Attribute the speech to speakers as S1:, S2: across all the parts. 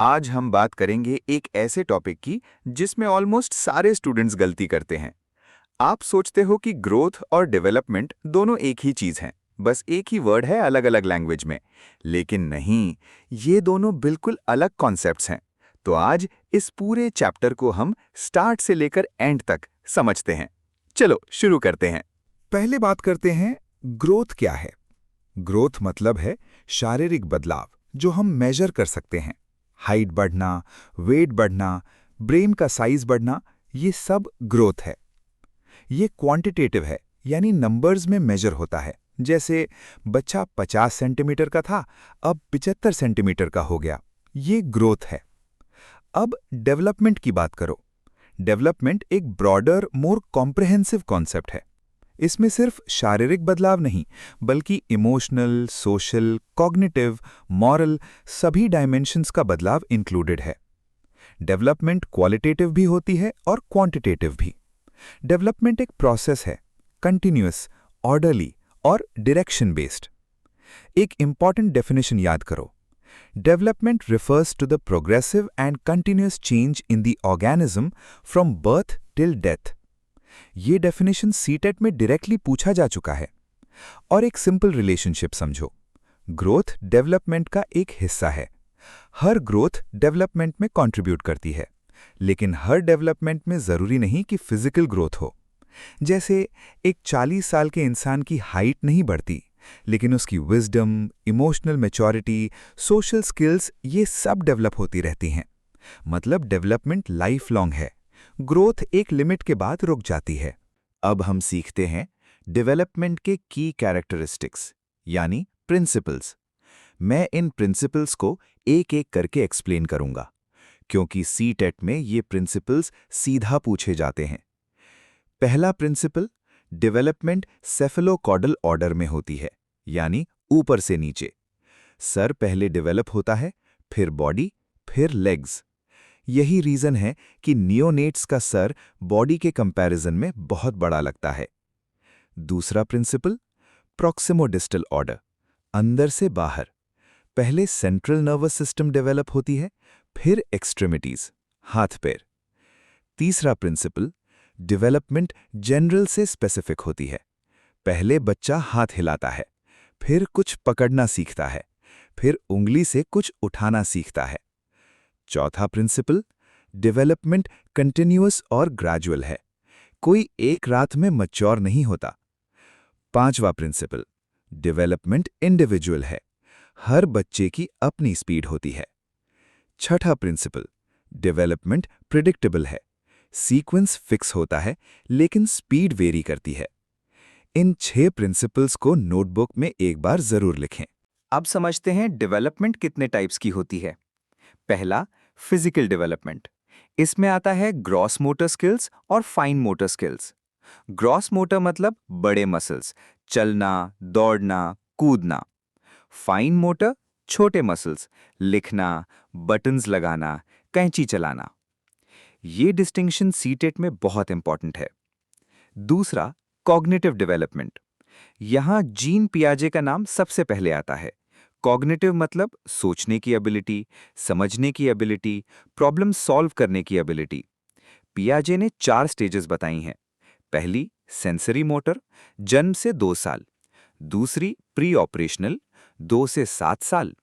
S1: आज हम बात करेंगे एक ऐसे टॉपिक की जिसमें ऑलमोस्ट सारे स्टूडेंट्स गलती करते हैं। आप सोचते हो कि ग्रोथ और डेवलपमेंट दोनों एक ही चीज हैं, बस एक ही वर्ड है अलग अलग लैंग्वेज में। लेकिन नहीं, ये दोनों बिल्कुल अलग कॉन्सेप्ट्स हैं। तो आज इस पूरे चैप्टर को हम स्टार्ट से लेकर एंड तक समझते हैं। चलो शुरू करते हैं।
S2: पहले बात करते हैं, ग्रोथ क्या है। ग्रोथ मतलब है शारीरिक बदलाव जो हम मेजर कर सकते हैं। हाइट बढ़ना, वेट बढ़ना, ब्रेन का साइज बढ़ना, ये सब ग्रोथ है। ये क्वांटिटेटिव है, यानी नंबर्स में मेजर होता है। जैसे बच्चा 50 सेंटीमीटर का था, अब 75 सेंटीमीटर का हो गया। ये ग्रोथ है। अब डेवलपमेंट की बात करो। डेवलपमेंट एक ब्रॉडर, मोर कॉम्प्रिहेंसिव कॉन्सेप्ट है। इसमें सिर्फ शारीरिक बदलाव नहीं, बल्कि इमोशनल, सोशल, कॉग्निटिव, मॉरल सभी डायमेंशंस का बदलाव इंक्लूडेड है। डेवलपमेंट क्वालिटेटिव भी होती है और क्वांटिटेटिव भी। डेवलपमेंट एक प्रोसेस है, कंटिन्यूअस, ऑर्डरली और डायरेक्शन बेस्ड। एक इंपॉर्टेंट डेफिनेशन याद करो। Development refers to the progressive and continuous change in the organism from birth till death। ये डेफिनेशन सीटेट में डायरेक्टली पूछा जा चुका है। और एक सिंपल रिलेशनशिप समझो। ग्रोथ डेवलपमेंट का एक हिस्सा है। हर ग्रोथ डेवलपमेंट में कंट्रीब्यूट करती है, लेकिन हर डेवलपमेंट में जरूरी नहीं कि फिजिकल ग्रोथ हो। जैसे एक 40 साल के इंसान की हाइट नहीं बढ़ती, लेकिन उसकी wisdom, emotional maturity, social skills ये सब डेवलप होती रहती हैं। मतलब डेवलपमेंट लाइफ लॉन्ग है। ग्रोथ एक लिमिट के बाद रुक जाती है।
S1: अब हम सीखते हैं डेवलपमेंट के की कैरेक्टरिस्टिक्स, यानी प्रिंसिपल्स। मैं इन प्रिंसिपल्स को एक एक करके एक्सप्लेन करूंगा, क्योंकि सीटेट में ये प्रिंसिपल्स सीधा पूछे जाते हैं। पहला प्रिंसिपल, डेवलपमेंट सेफेलोकॉडल ऑर्डर में होती है, यानी ऊपर से नीचे। सर पहले डेवलप होता है, फिर बॉडी, फिर लेग्स। यही रीजन है कि नियोनेट्स का सर बॉडी के कंपैरिजन में बहुत बड़ा लगता है। दूसरा प्रिंसिपल, प्रॉक्सिमोडिस्टल ऑर्डर, अंदर से बाहर। पहले सेंट्रल नर्वस सिस्टम डेवलप होती है, फिर एक्सट्रीमिटीज, हाथ पैर। तीसरा प्रिंसिपल, डेवलपमेंट जनरल से स्पेसिफिक होती है। पहले बच्चा हाथ हिलाता है, फिर कुछ पकड़ना सीखता है, फिर उंगली से कुछ उठाना सीखता है। चौथा प्रिंसिपल, डेवलपमेंट कंटिन्यूअस और ग्रेजुअल है, कोई एक रात में मैच्योर नहीं होता। पांचवा प्रिंसिपल, डेवलपमेंट इंडिविजुअल है, हर बच्चे की अपनी स्पीड होती है। छठा प्रिंसिपल, डेवलपमेंट प्रिडिक्टेबल है, सीक्वेंस फिक्स होता है, लेकिन स्पीड वेरी करती है। इन 6 प्रिंसिपल्स को नोटबुक में एक बार जरूर लिखें।
S3: अब समझते हैं डेवलपमेंट कितने टाइप्स की होती है। पहला, फिजिकल डेवलपमेंट। इसमें आता है ग्रॉस मोटर स्किल्स और fine motor skills. Gross motor मतलब बड़े मसल्स, चलना, दौड़ना, कूदना। फाइन मोटर, छोटे मसल्स, लिखना, बटन्स लगाना, कैंची चलाना। ये डिस्टिंक्शन सीटेट में बहुत इंपॉर्टेंट है। दूसरा, कॉग्निटिव डेवलपमेंट। यहां जीन पियाजे का नाम सबसे पहले आता है। कॉग्निटिव मतलब सोचने की एबिलिटी, समझने की एबिलिटी, प्रॉब्लम सॉल्व करने की एबिलिटी। पियाजे ने 4 स्टेजेस बताई हैं। पहली, सेंसरी मोटर, जन्म से 2 साल। दूसरी, प्री ऑपरेशनल, 2 से 7 साल।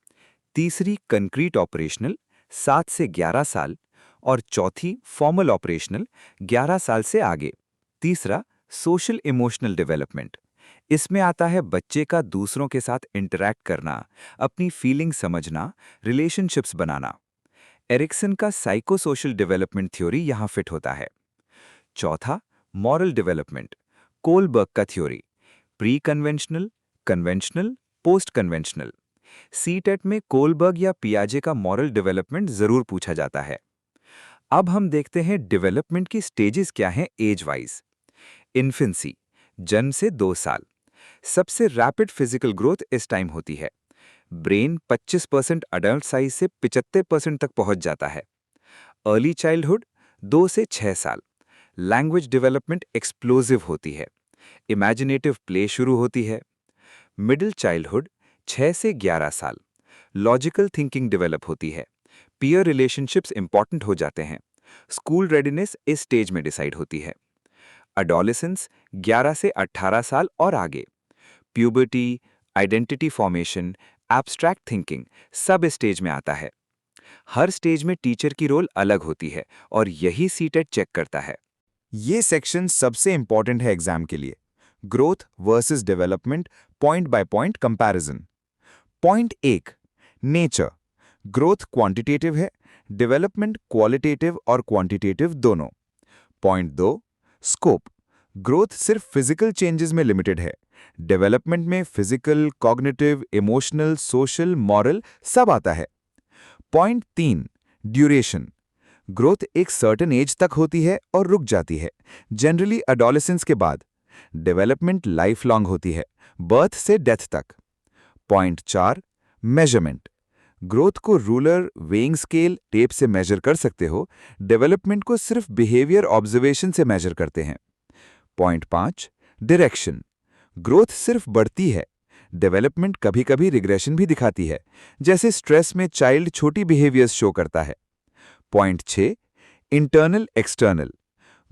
S3: तीसरी, कंक्रीट ऑपरेशनल, 7 से 11 साल। और चौथी, फॉर्मल ऑपरेशनल, 11 साल से आगे। तीसरा, सोशल इमोशनल डेवलपमेंट। इसमें आता है बच्चे का दूसरों के साथ इंटरैक्ट करना, अपनी फीलिंग समझना, रिलेशनशिप्स बनाना। एरिक्सन का साइको सोशल डेवलपमेंट थ्योरी यहां फिट होता है। चौथा, मॉरल डेवलपमेंट, कोलबर्ग का theory, pre conventional, conventional, post conventional. CTET में कोलबर्ग या पियाजे का मॉरल डेवलपमेंट जरूर पूछा जाता है। अब हम देखते हैं डेवलपमेंट की स्टेजेस क्या हैं एज वाइज। इन्फेंसी, जन्म से 2 साल। सबसे रैपिड फिजिकल ग्रोथ इस टाइम होती है। ब्रेन 25% अडल्ट साइज से 75% तक पहुंच जाता है। अर्ली चाइल्डहुड, 2 से 6 साल। लैंग्वेज डेवलपमेंट एक्सप्लोसिव होती है। इमेजिनेटिव प्ले शुरू होती है। मिडिल चाइल्डहुड, 6 से 11 साल। लॉजिकल थिंकिंग डेवलप होती है। पीयर रिलेशनशिप्स इंपॉर्टेंट हो जाते हैं। स्कूल रेडीनेस इस स्टेज में डिसाइड होती है। एडोलेसेंस 11 से 18 साल और आगे। Puberty, identity formation, abstract thinking सब इस स्टेज में आता है। हर स्टेज में टीचर की रोल अलग होती है और यही सीटेट चेक करता है।
S1: ये सेक्शन सबसे इंपॉर्टेंट है एग्जाम के लिए। Growth versus development, point by point comparison. Point 1, nature. Growth quantitative है, डेवलपमेंट क्वालिटेटिव और क्वांटिटेटिव दोनों। Point 2, scope. ग्रोथ सिर्फ फिजिकल चेंजेस में लिमिटेड है, डेवलपमेंट में physical, cognitive, emotional, social, moral सब आता है। Point 3, duration. ग्रोथ एक सर्टेन एज तक होती है और रुक जाती है, जनरली एडोलेसेंस के बाद। डेवलपमेंट लाइफ लॉन्ग होती है, बर्थ से डेथ तक। Point 4, measurement. ग्रोथ को रूलर, वेइंग स्केल, टेप से मेजर कर सकते हो, डेवलपमेंट को सिर्फ बिहेवियर ऑब्जर्वेशन से मेजर करते हैं। Point 5, direction. ग्रोथ सिर्फ बढ़ती है, डेवलपमेंट कभी-कभी रिग्रेशन भी दिखाती है, जैसे स्ट्रेस में चाइल्ड छोटी बिहेवियर्स शो करता है। Point 6, internal external.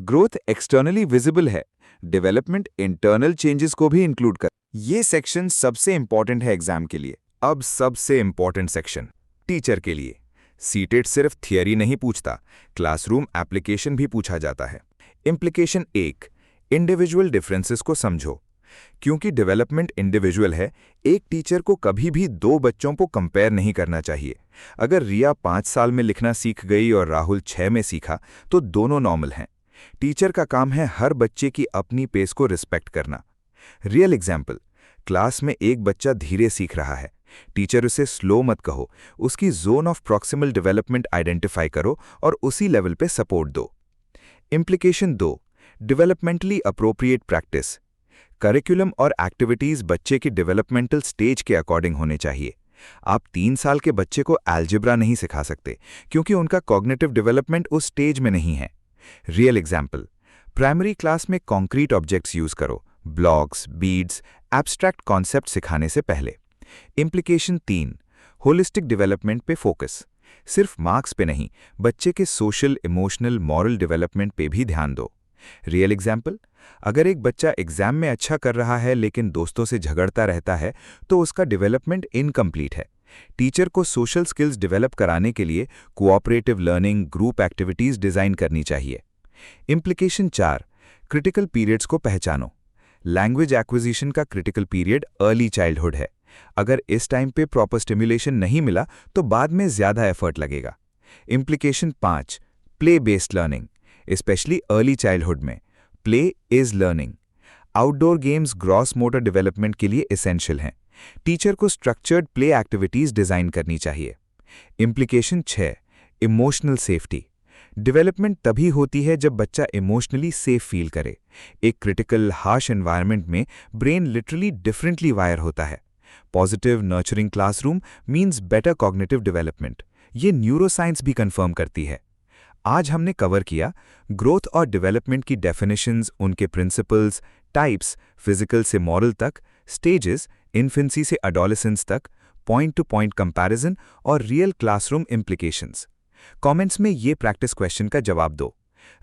S1: Growth externally visible है, डेवलपमेंट इंटरनल चेंजेस को भी इंक्लूड कर। ये सेक्शन सबसे इंपॉर्टेंट है एग्जाम के लिए।
S2: अब सबसे इंपॉर्टेंट सेक्शन, टीचर के लिए। सीटेट सिर्फ थियरी नहीं पूछता, क्लासरूम एप्लीकेशन भी पूछा जाता है। इम्प्लीकेशन 1, इंडिविजुअल डिफरेंसेस को समझो। क्योंकि डेवलपमेंट इंडिविजुअल है, एक टीचर को कभी भी 2 बच्चों को कंपेयर नहीं करना चाहिए। अगर रिया 5 साल में लिखना सीख गई और राहुल 6 में सीखा, तो दोनों नॉर्मल हैं। टीचर का काम है हर बच्चे की अपनी पेस को रिस्पेक्ट करना। रियल एग्जाम्पल, क्लास में एक बच्चा धीरे सीख रहा है, टीचर उसे स्लो मत कहो, उसकी zone of proximal development identify करो और उसी लेवल पे सपोर्ट दो। Implication 2, developmentally appropriate practice. Curriculum और एक्टिविटीज बच्चे की डेवलपमेंटल स्टेज के अकॉर्डिंग होने चाहिए। आप 3 साल के बच्चे को अलजेब्रा नहीं सिखा सकते, क्योंकि उनका कॉग्निटिव डेवलपमेंट उस स्टेज में नहीं है। रियल एग्जाम्पल, प्राइमरी क्लास में कॉन्क्रीट ऑब्जेक्ट्स यूज करो, ब्लॉक्स, बीड्स, एब्स्ट्रैक्ट कॉन्सेप्ट सिखाने से पहले। इम्प्लीकेशन 3, होलिस्टिक डेवलपमेंट पे फोकस। सिर्फ मार्क्स पे नहीं, बच्चे के सोशल, इमोशनल, मॉरल डेवलपमेंट पे भी ध्यान दो। रियल एग्जाम्पल, अगर एक बच्चा एग्जाम में अच्छा कर रहा है लेकिन दोस्तों से झगड़ता रहता है, तो उसका डेवलपमेंट इनकम्प्लीट है। टीचर को सोशल स्किल्स डेवलप कराने के लिए cooperative learning, group activities design करनी चाहिए। इम्प्लीकेशन 4, क्रिटिकल पीरियड्स को पहचानो। लैंग्वेज एक्विजिशन का क्रिटिकल पीरियड अर्ली चाइल्डहुड है। अगर इस टाइम पे प्रॉपर स्टिम्युलेशन नहीं मिला तो बाद में ज्यादा एफर्ट लगेगा। Implication 5, play based learning, specially early childhood में। Play is learning. Outdoor games gross motor development के लिए एसेंशियल हैं। टीचर को स्ट्रक्चर्ड प्ले एक्टिविटीज डिजाइन करनी चाहिए। Implication 6, emotional safety. डेवलपमेंट तभी होती है जब बच्चा इमोशनली सेफ फील करे। एक क्रिटिकल, हार्श एनवायरनमेंट में ब्रेन लिटरली डिफरेंटली वायर होता है। Positive, nurturing classroom means better cognitive development. ये न्यूरोसाइंस भी कंफर्म करती है। आज हमने कवर किया ग्रोथ और डेवलपमेंट की डेफिनेशंस, उनके प्रिंसिपल्स, टाइप्स, फिजिकल से मॉरल तक, स्टेजेस, इन्फेंसी से एडोलेसेंस तक, पॉइंट टू पॉइंट कंपैरिजन और रियल क्लासरूम इम्प्लीकेशंस। कमेंट्स में ये प्रैक्टिस क्वेश्चन का जवाब दो।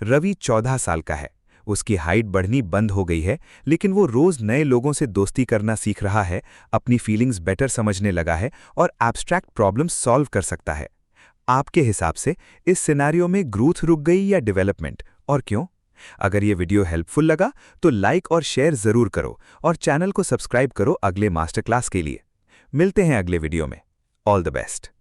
S2: रवि 14 साल का है, उसकी हाइट बढ़नी बंद हो गई है, लेकिन वो रोज नए लोगों से दोस्ती करना सीख रहा है, अपनी फीलिंग्स बेटर समझने लगा है और एब्स्ट्रैक्ट प्रॉब्लम्स सॉल्व कर सकता है। आपके हिसाब से इस सिनेरियो में ग्रोथ रुक गई या डेवलपमेंट, और क्यों? अगर ये वीडियो हेल्पफुल लगा तो लाइक और शेयर जरूर करो और चैनल को सब्सक्राइब करो अगले मास्टर क्लास के लिए। मिलते हैं अगले वीडियो में। All the best.